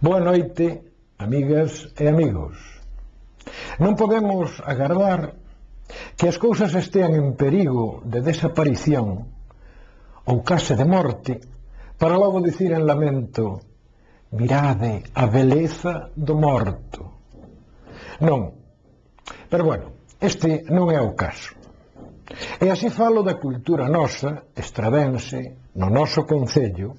Boa noite, amigas e amigos. Non podemos agardar que as cousas estean en perigo de desaparición ou case de morte para logo dicir en lamento: mirade a beleza do morto. Non, pero bueno, este non é o caso. E así falo da cultura nosa, estradense, no noso concello,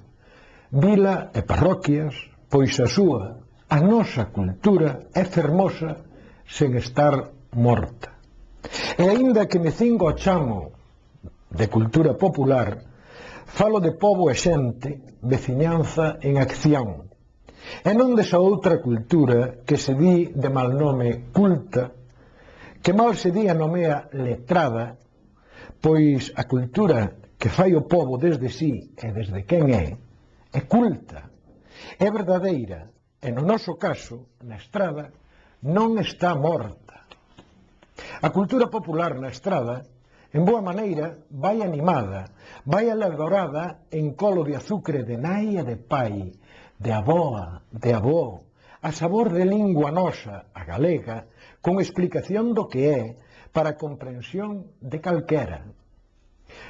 vila e parroquias, pois a nosa cultura é fermosa sen estar morta. E aínda que me cingo ao chamo de cultura popular, falo de pobo e xente, veciñanza en acción, e non desa outra cultura que se di de mal nome culta, que mal se di a nomea letrada, pois a cultura que fai o pobo desde si e desde quen é culta, é verdadeira, e no noso caso, na estrada, non está morta. A cultura popular na estrada, en boa maneira, vai animada, vai elaborada en colo de azucre de nai e de pai, de aboa, de avó, a sabor de lingua nosa, a galega, con explicación do que é, para a comprensión de calquera.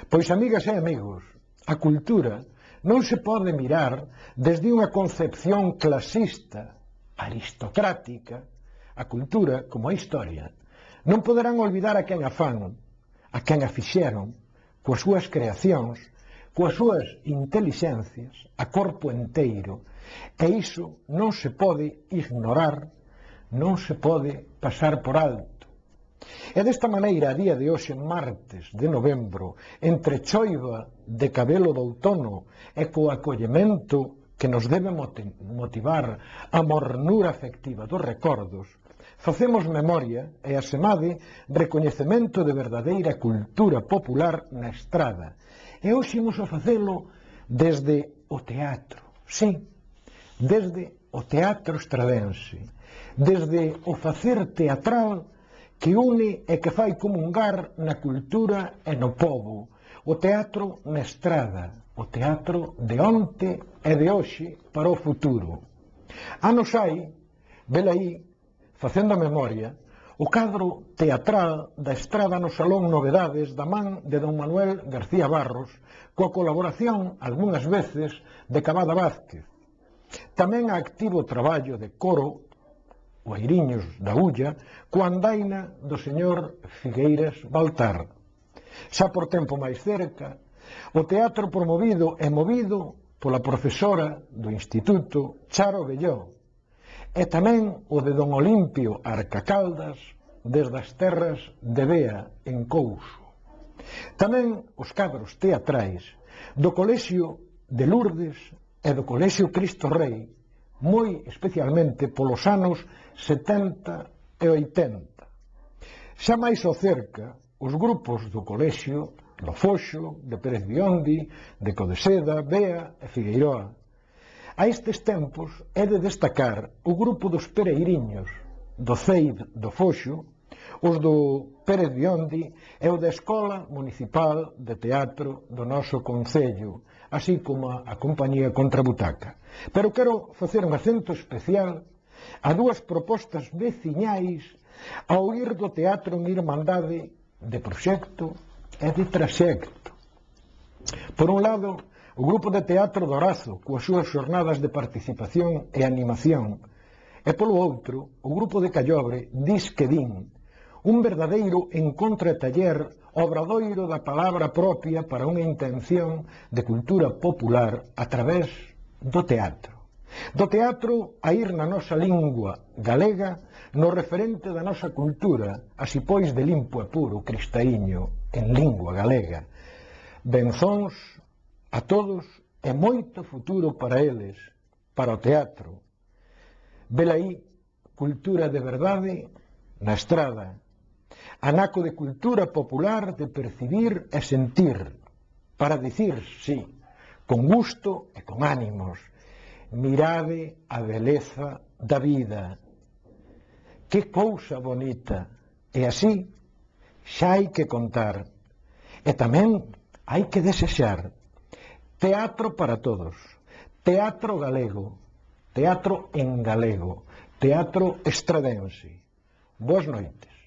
Pois, amigas e amigos, a cultura non se pode mirar desde unha concepción clasista, aristocrática. A cultura, como a historia, non poderán olvidar a quen a fan, a quen a fixeron, coas súas creacións, coas súas intelixencias, a corpo enteiro, e iso non se pode ignorar, non se pode pasar por alto. E desta maneira, a día de hoxe, martes de novembro, entre choiva de cabelo do outono e co acollemento que nos debe motivar a mornura afectiva dos recordos, facemos memoria e, asemade, recoñecemento de verdadeira cultura popular na estrada. E hoxe imos a facelo desde o teatro, sí, desde o teatro estradense, desde o facer teatral que une e que fai comungar na cultura e no pobo, o teatro na estrada, o teatro de onte e de hoxe para o futuro. Anos hai, velaí, facendo a memoria, o cadro teatral da estrada no Salón Novedades da man de don Manuel García Barros, coa colaboración, algunhas veces, de Cabada Vázquez. Tamén a activo traballo de coro, o Airiños da Ulla, coa andaina do señor Figueiras Baltar. Xa por tempo máis cerca, o teatro promovido e movido pola profesora do Instituto Charo Belló, e tamén o de don Olimpio Arcacaldas desde as terras de Bea, en Couso. Tamén os cadros teatrais do Colexio de Lourdes e do Colexio Cristo Rei, moi especialmente polos anos 70 e 80. Xa máis ao cerca, os grupos do Colexio, do Foxo, de Pérez Biondi, de Codeseda, Bea e Figueiroa. A estes tempos é de destacar o grupo dos Pereiriños, do CEID do Foxo, os do Pérez Biondi e o da Escola Municipal de Teatro do noso concello, así como a compañía Contrabutaca. Pero quero facer un acento especial a dúas propostas veciñais a oír do teatro en irmandade de proxecto e de traxecto. Por un lado, o grupo de teatro do Arazo, coas súas xornadas de participación e animación, e polo outro, o grupo de Callobre, Disque Din, un verdadeiro encontro e taller obradoiro da palabra propia para unha intención de cultura popular a través do teatro. Do teatro a ir na nosa lingua galega, no referente da nosa cultura, así pois de limpo e puro cristaíño en lingua galega. Benzóns a todos e moito futuro para eles, para o teatro. Velaí, cultura de verdade na estrada. Anaco de cultura popular de percibir e sentir, para dicir, sí, con gusto e con ánimos: mirade a beleza da vida. Que cousa bonita! E así xa hai que contar. E tamén hai que desexar teatro para todos, teatro galego, teatro en galego, teatro estradense. Boas noites.